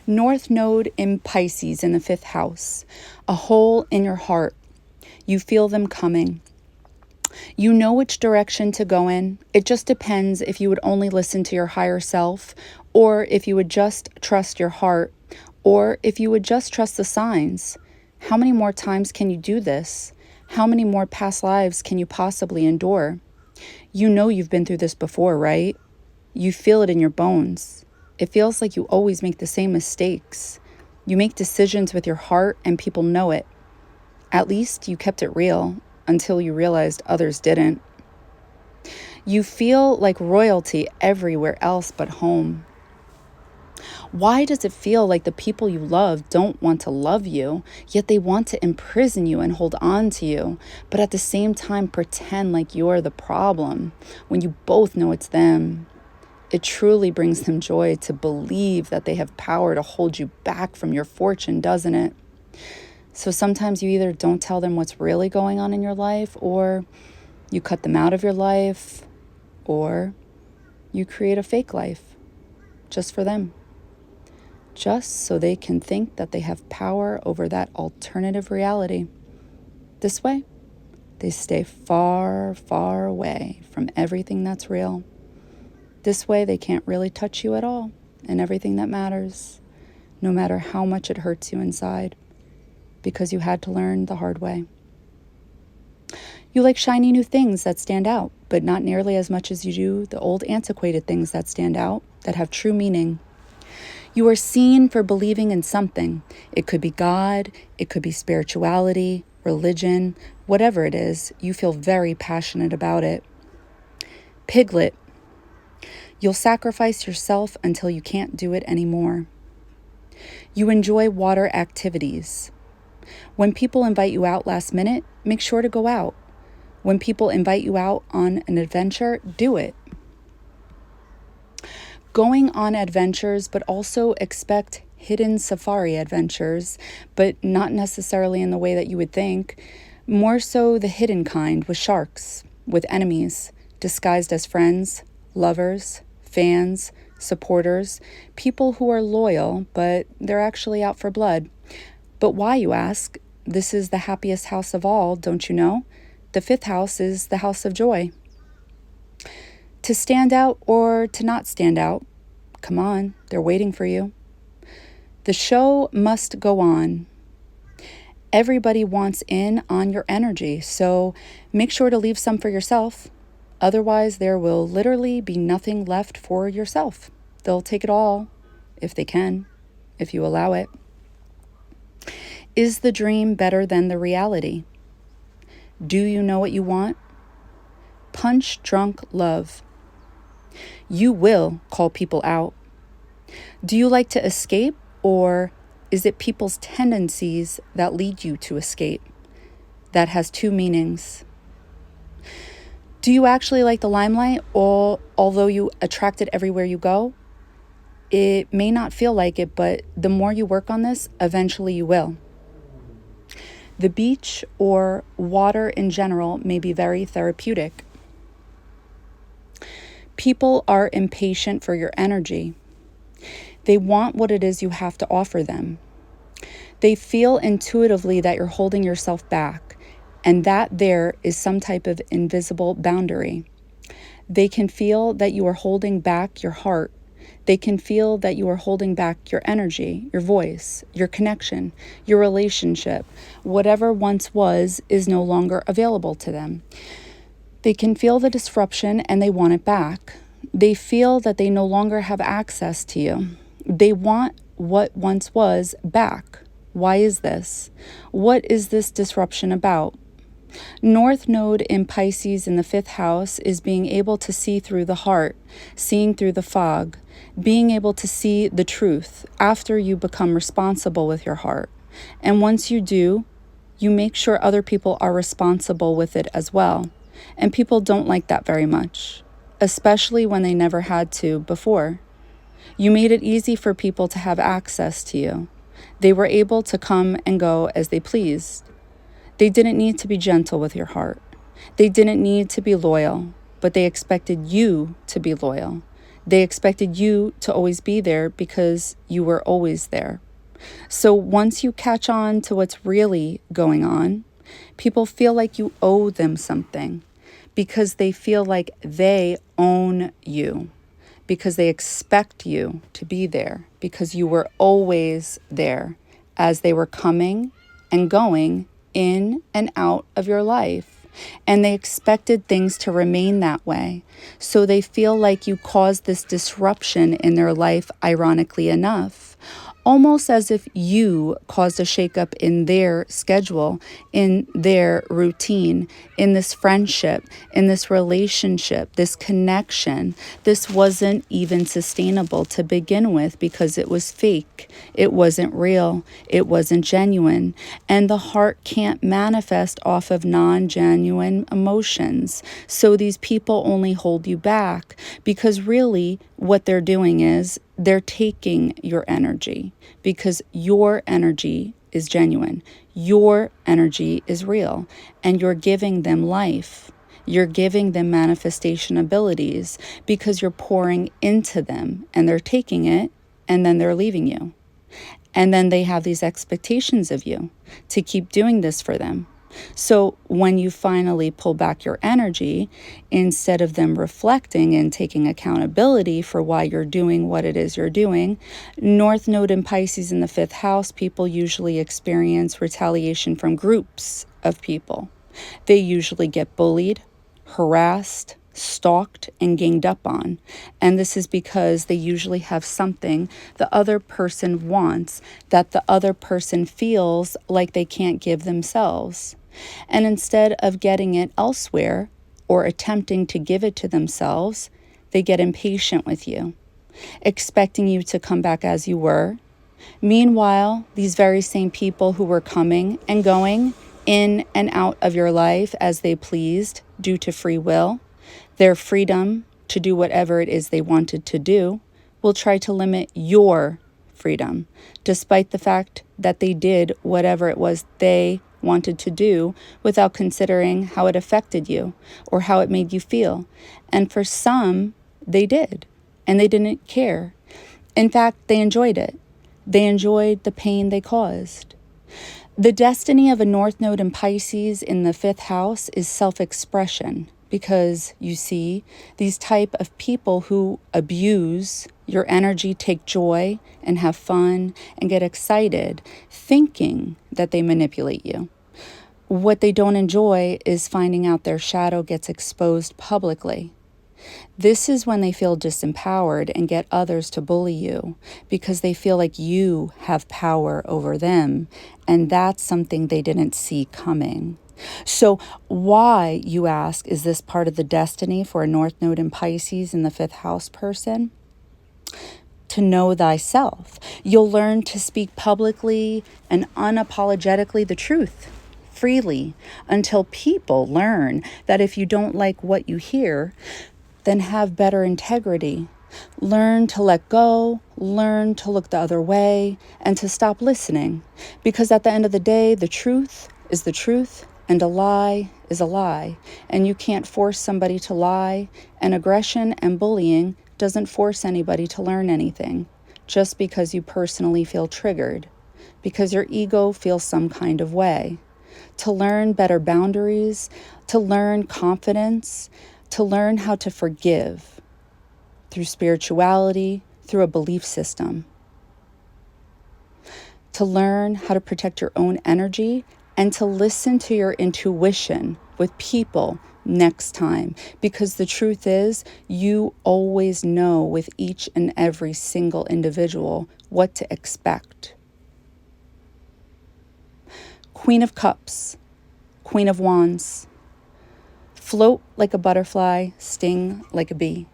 North Node in Pisces in the 5th house. A hole in your heart. You feel them coming. You know which direction to go in. It just depends if you would only listen to your higher self, or if you would just trust your heart, or if you would just trust the signs. How many more times can you do this? How many more past lives can you possibly endure? You know you've been through this before, right? You feel it in your bones. It feels like you always make the same mistakes. You make decisions with your heart and people know it. At least you kept it real until you realized others didn't. You feel like royalty everywhere else but home. Why does it feel like the people you love don't want to love you, yet they want to imprison you and hold on to you, but at the same time pretend like you're the problem when you both know it's them? It truly brings them joy to believe that they have power to hold you back from your fortune, doesn't it? So sometimes you either don't tell them what's really going on in your life, or you cut them out of your life, or you create a fake life just for them, just so they can think that they have power over that alternative reality. This way, they stay far, far away from everything that's real. This way, they can't really touch you at all and everything that matters, no matter how much it hurts you inside, because you had to learn the hard way. You like shiny new things that stand out, but not nearly as much as you do the old antiquated things that stand out, that have true meaning. You are seen for believing in something. It could be God, it could be spirituality, religion, whatever it is, you feel very passionate about it. Piglet. You'll sacrifice yourself until you can't do it anymore. You enjoy water activities. When people invite you out last minute, make sure to go out. When people invite you out on an adventure, do it. Going on adventures, but also expect hidden safari adventures, but not necessarily in the way that you would think. More so the hidden kind, with sharks, with enemies, disguised as friends, lovers, fans, supporters, people who are loyal, but they're actually out for blood. But why, you ask? This is the happiest house of all, don't you know? The 5th house is the house of joy. To stand out or to not stand out? Come on, they're waiting for you. The show must go on. Everybody wants in on your energy, so make sure to leave some for yourself. Otherwise, there will literally be nothing left for yourself. They'll take it all, if they can, if you allow it. Is the dream better than the reality? Do you know what you want? Punch drunk love. You will call people out. Do you like to escape, or is it people's tendencies that lead you to escape? That has two meanings. Do you actually like the limelight, or although you attract it everywhere you go? It may not feel like it, but the more you work on this, eventually you will. The beach or water in general may be very therapeutic. People are impatient for your energy. They want what it is you have to offer them. They feel intuitively that you're holding yourself back, and that there is some type of invisible boundary. They can feel that you are holding back your heart. They can feel that you are holding back your energy, your voice, your connection, your relationship. Whatever once was is no longer available to them. They can feel the disruption and they want it back. They feel that they no longer have access to you. They want what once was back. Why is this? What is this disruption about? North Node in Pisces in the 5th house is being able to see through the heart, seeing through the fog, being able to see the truth after you become responsible with your heart. And once you do, you make sure other people are responsible with it as well. And people don't like that very much, especially when they never had to before. You made it easy for people to have access to you. They were able to come and go as they pleased. They didn't need to be gentle with your heart. They didn't need to be loyal, but they expected you to be loyal. They expected you to always be there because you were always there. So once you catch on to what's really going on, people feel like you owe them something because they feel like they own you, because they expect you to be there, because you were always there as they were coming and going in and out of your life. And they expected things to remain that way. So they feel like you caused this disruption in their life, ironically enough, almost as if you caused a shakeup in their schedule, in their routine, in this friendship, in this relationship, this connection. This wasn't even sustainable to begin with because it was fake. It wasn't real. It wasn't genuine. And the heart can't manifest off of non-genuine emotions. So these people only hold you back because really what they're doing is they're taking your energy because your energy is genuine. Your energy is real, and you're giving them life. You're giving them manifestation abilities because you're pouring into them, and they're taking it, and then they're leaving you. And then they have these expectations of you to keep doing this for them. So when you finally pull back your energy, instead of them reflecting and taking accountability for why you're doing what it is you're doing, North Node in Pisces in the 5th house, people usually experience retaliation from groups of people. They usually get bullied, harassed, stalked, and ganged up on. And this is because they usually have something the other person wants that the other person feels like they can't give themselves. And instead of getting it elsewhere or attempting to give it to themselves, they get impatient with you, expecting you to come back as you were. Meanwhile, these very same people who were coming and going in and out of your life as they pleased due to free will, their freedom to do whatever it is they wanted to do, will try to limit your freedom, despite the fact that they did whatever it was they wanted to do without considering how it affected you or how it made you feel. And for some, they did, and they didn't care. In fact, they enjoyed it. They enjoyed the pain they caused. The destiny of a North Node in Pisces in the 5th house is self-expression. Because, you see, these type of people who abuse your energy take joy and have fun and get excited thinking that they manipulate you. What they don't enjoy is finding out their shadow gets exposed publicly. This is when they feel disempowered and get others to bully you because they feel like you have power over them, and that's something they didn't see coming. So why, you ask, is this part of the destiny for a North Node in Pisces in the 5th house person? To know thyself. You'll learn to speak publicly and unapologetically the truth, freely, until people learn that if you don't like what you hear, then have better integrity. Learn to let go, learn to look the other way, and to stop listening. Because at the end of the day, the truth is the truth, and a lie is a lie. And you can't force somebody to lie, and aggression and bullying doesn't force anybody to learn anything, just because you personally feel triggered, because your ego feels some kind of way. To learn better boundaries, to learn confidence, to learn how to forgive through spirituality, through a belief system. To learn how to protect your own energy and to listen to your intuition with people next time. Because the truth is, you always know with each and every single individual what to expect. Queen of Cups, Queen of Wands. Float like a butterfly, sting like a bee.